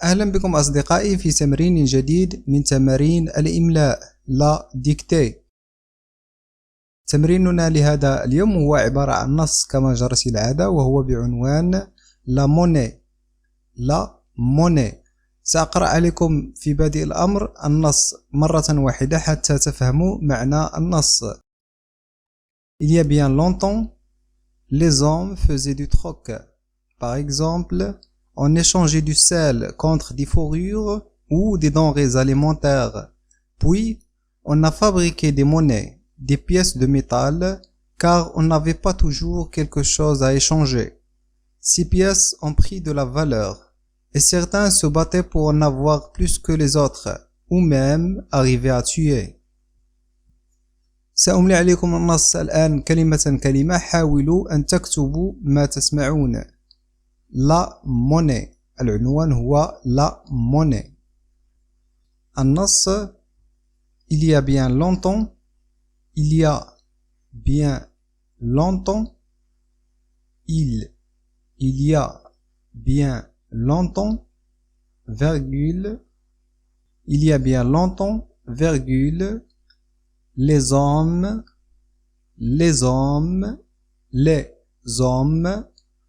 أهلا بكم أصدقائي في تمرين جديد من تمارين الإملاء لا ديكتي. تمريننا لهذا اليوم هو عبارة عن نص كما جرت العادة، وهو بعنوان لا موني. لا موني. سأقرأ عليكم في بادئ الأمر النص مرة واحدة حتى تفهموا معنى النص. Il y a bien longtemps, les hommes faisaient du troc. Par exemple, on échangeait du sel contre des fourrures ou des denrées alimentaires. Puis, on a fabriqué des monnaies, des pièces de métal, car on n'avait pas toujours quelque chose à échanger. Ces pièces ont pris de la valeur, et certains se battaient pour en avoir plus que les autres, ou même arrivaient à tuer. سأملي عليكم النص الآن كلمة كلمة. حاولوا أن تكتبوا ما تسمعون. لا موني. العنوان هو لا موني. النص il y a bien longtemps. Il y a bien longtemps. Il y a bien longtemps, virgule. Il y a bien longtemps, virgule. Les hommes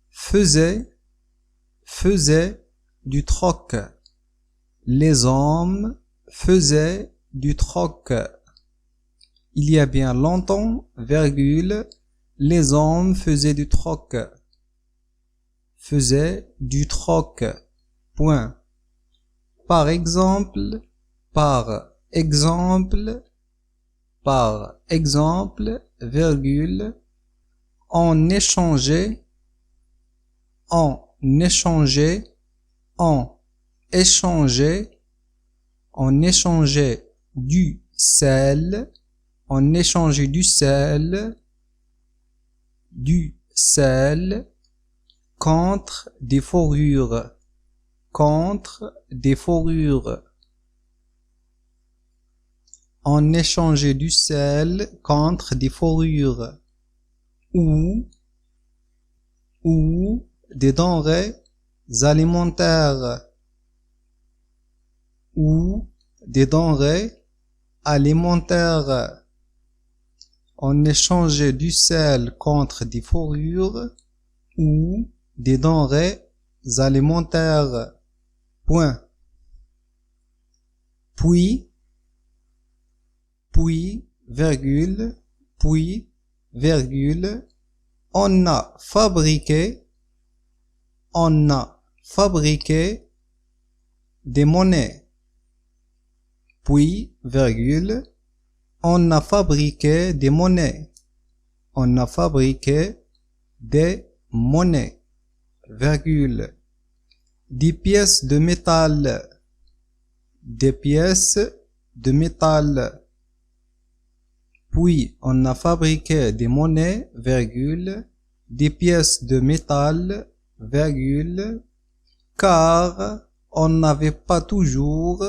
faisaient du troc. Les hommes faisaient du troc. Il y a bien longtemps, virgule, les hommes faisaient du troc. Faisaient du troc. Point. Par exemple, virgule, on échangeait du sel, contre des fourrures, on échangeait du sel contre des fourrures, ou des denrées alimentaires, on échangeait du sel contre des fourrures ou des denrées alimentaires. Point. Puis, virgule, on a fabriqué des monnaies. Puis, virgule, on a fabriqué des monnaies. Virgule. Des pièces de métal. Puis, on a fabriqué des monnaies, virgule, des pièces de métal, virgule, car on n'avait pas toujours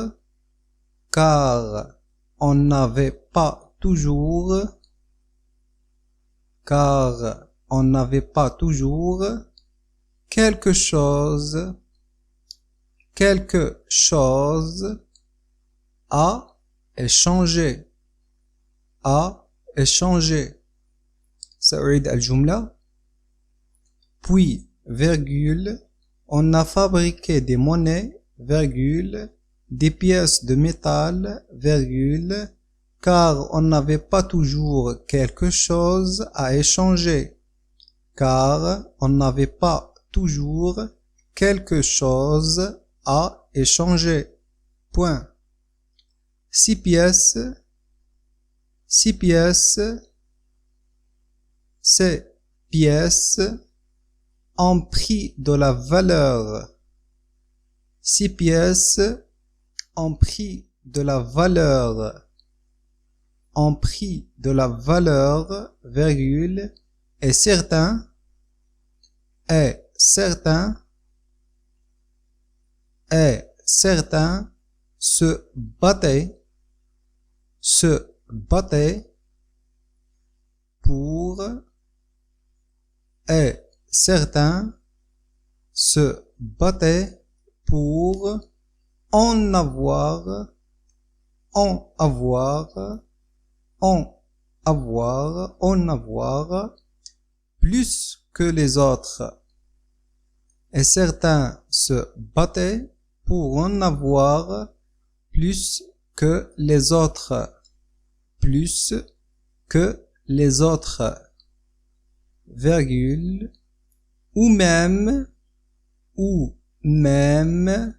quelque chose à échanger. سأعيد الجملة. Puis, virgule, on a fabriqué des monnaies, virgule, des pièces de métal, virgule, car on n'avait pas toujours quelque chose à échanger. Point. Ces pièces ont pris de la valeur. Ces pièces ont pris de la valeur, virgule, et certains se battaient pour, et certains se battaient pour en avoir, en avoir, en avoir, en avoir, plus que les autres. Et certains se battaient pour en avoir plus que les autres. Plus que les autres. Virgule. Ou même, ou même,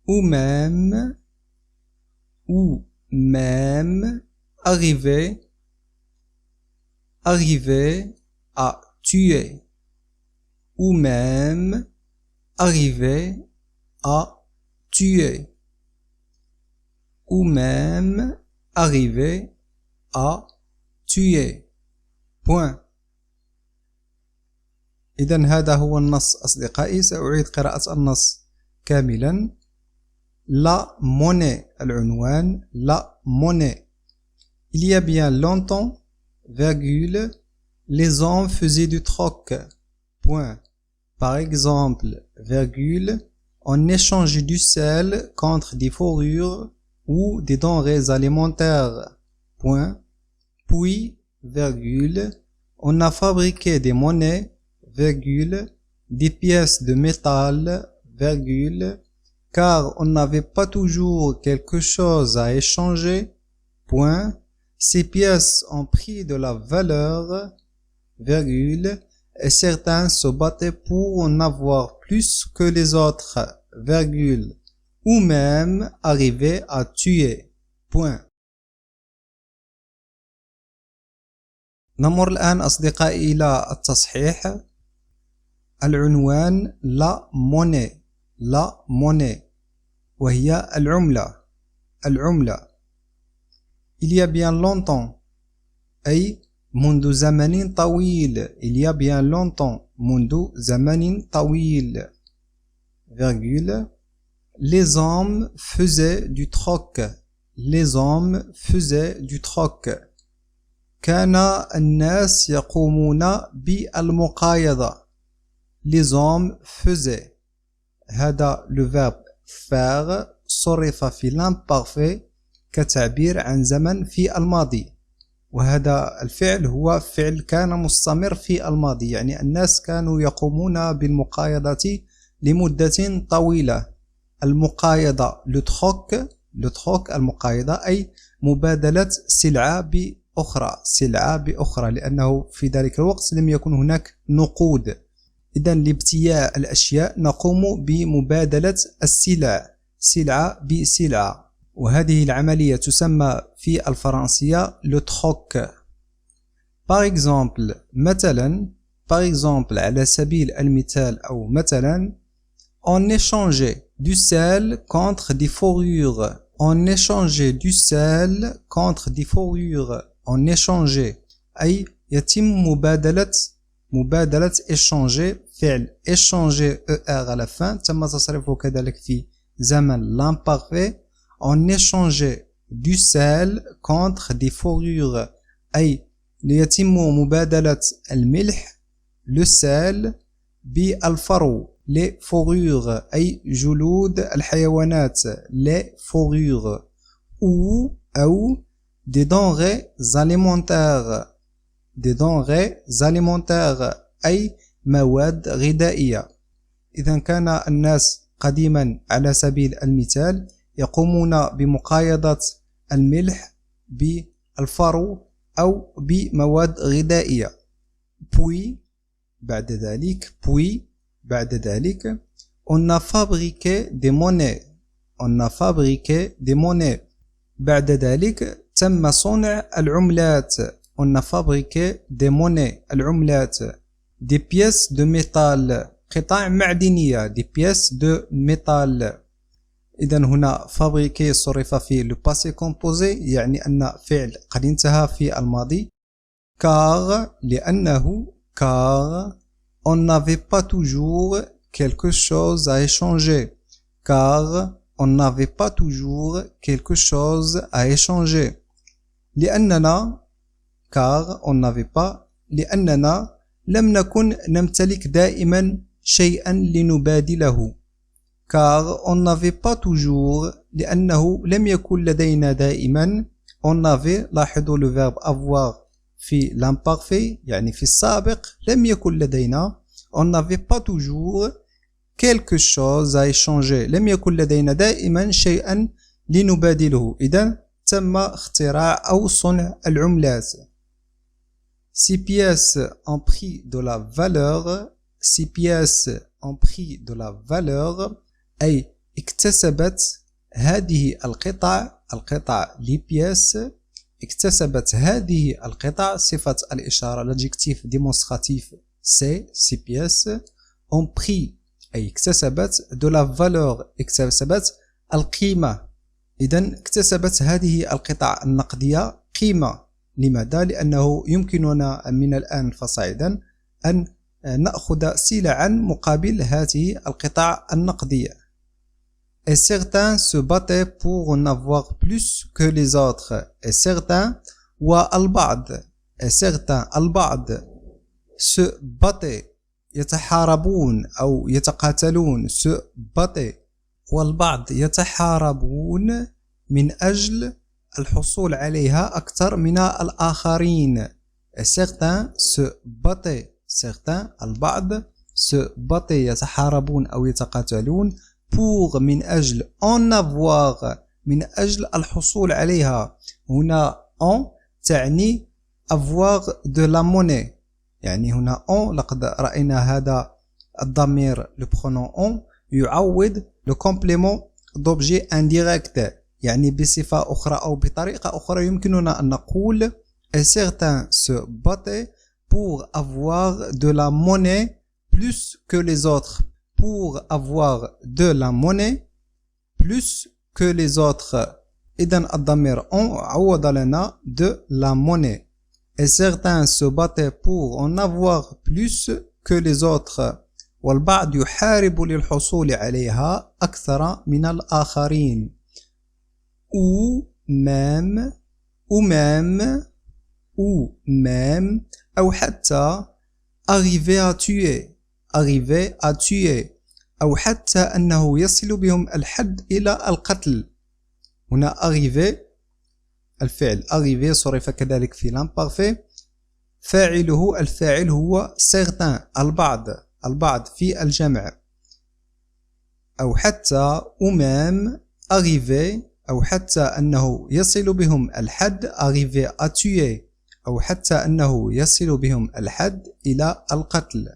ou même, ou même, arriver, arriver à tuer, ou même, arriver à tuer, ou même, arriver à tuer. Point. إذن هذا هو النص أصدقائي. سأعيد قراءة النص كاملا. La monnaie, العنوان, la monnaie. Il y a bien longtemps, virgule, les hommes faisaient du troc. Point. Par exemple, virgule, on échangeait du sel contre des fourrures ou des denrées alimentaires. Point. Puis, virgule, on a fabriqué des monnaies, virgule, des pièces de métal, virgule, car on n'avait pas toujours quelque chose à échanger, point. Ces pièces ont pris de la valeur, virgule, et certains se battaient pour en avoir plus que les autres, virgule, ou même arriver à tuer, point. نمر الآن أصدقائي إلى التصحيح. العنوان لا موني، لا موني، وهي العملة، العملة. Il y a bien longtemps، أي منذ زمن طويل. Il y a bien longtemps، منذ زمن طويل. Virgule. Les hommes faisaient du troc. Les hommes faisaient du troc. كان الناس يقومون بالمقايضة. Les hommes faisaient. هذا le verbe faire صرف في l'imparfait كتعبير عن زمن في الماضي، وهذا الفعل هو فعل كان مستمر في الماضي، يعني الناس كانوا يقومون بالمقايضة لمدة طويلة. المقايضة le troc المقايضة أي مبادلة سلعة بأخرى، سلعة بأخرى، لأنه في ذلك الوقت لم يكن هناك نقود. إذن لابتياع الأشياء نقوم بمبادلة السلع، سلعة بسلعة، وهذه العملية تسمى في الفرنسية le troc. Par exemple، مثلا، par exemple على سبيل المثال أو مثلا، on échangeait du sel contre des fourrures. On échangeait du sel contre des fourrures. On échangeait أي يتم مبادلة échanger، فعل échanger ER à la fin، تم تصريفه كذلك في زمن l'imparfait. On échangeait du sel contre des fourrures أي ليتم مبادلة الملح le sel بالفرو les fourrures أي جلود الحيوانات les fourrures أو des denrées alimentaires، des denrées alimentaires أي مواد غذائية. إذا كان الناس قديما على سبيل المثال يقومون بمقايضة الملح بالفرو أو بمواد غذائية. puis بعد ذلك on a fabriqué des monnaies. On a fabriqué des monnaies. بعد ذلك تم صنع العملات. On a fabriqué des monnaies، العملات. des pièces de métal، قطع معدنية، des pièces de métal. إذن هنا fabriqué صرف في le passé composé، يعني أن فعل قد انتهى في الماضي. car لأنه car on n'avait pas toujours quelque chose à échanger. car on n'avait pas toujours quelque chose à échanger. لأننا car on n'avait pas لأننا لم نكن نمتلك دائما شيئا لنبادله. car on n'avait pas toujours لأنه لم يكن لدينا دائما on avait لاحظوا le verbe avoir في l'imparfait يعني في السابق لم يكن لدينا on n'avait pas toujours quelque chose à échanger لم يكن لدينا دائما شيئا لنبادله إذن تم اختراع أو صنع العملات. Ces pièces ont pris de la valeur ces pièces ont pris de la valeur أي اكتسبت هذه القطع les pièces اكتسبت هذه القطع صفة الإشارة l'adjectif démonstratif c'est ces pièces ont pris أي اكتسبت de la valeur اكتسبت القيمة إذن اكتسبت هذه القطع النقدية قيمة لماذا؟ لأنه يمكننا من الآن فصاعدا أن نأخذ سلعا مقابل هذه القطع النقدية. Et certains se battaient pour en avoir plus que les autres. Et certains والبعض et certains البعض se battaient يتحاربون أو يتقاتلون se battaient والبعض يتحاربون من أجل الحصول عليها أكثر من الآخرين. Et certains se battaient certains البعض se battaient يتحاربون أو يتقاتلون pour من أجل en avoir من أجل الحصول عليها. هنا en تعني avoir de la monnaie يعني هنا en لقد رأينا هذا الضمير le pronom en يعوض le complément d'objet indirect يعني بصفة أخرى أو بطريقة أخرى يمكننا أن نقول et certains se battaient pour avoir de la monnaie plus que les autres pour avoir de la monnaie plus que les autres. إذن الضمير en عوض لنا de la monnaie et certains se battaient pour en avoir plus que les autres والبعض يحارب للحصول عليها أكثر من الآخرين. ou même أو حتى arriver à tuer أو حتى أنه يصل بهم الحد إلى القتل. هنا arriver الفعل arriver صرف كذلك في l'imparfait الفاعل هو certains البعض في الجمع أو حتى ou même arriver أو حتى أنه يصل بهم الحد arriver à tuer أو حتى أنه يصل بهم الحد إلى القتل.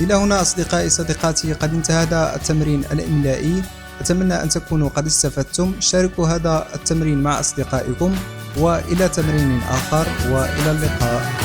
إلى هنا أصدقائي صديقاتي قد انتهى هذا التمرين الإملائي. أتمنى أن تكونوا قد استفدتم. شاركوا هذا التمرين مع أصدقائكم وإلى تمرين آخر وإلى اللقاء.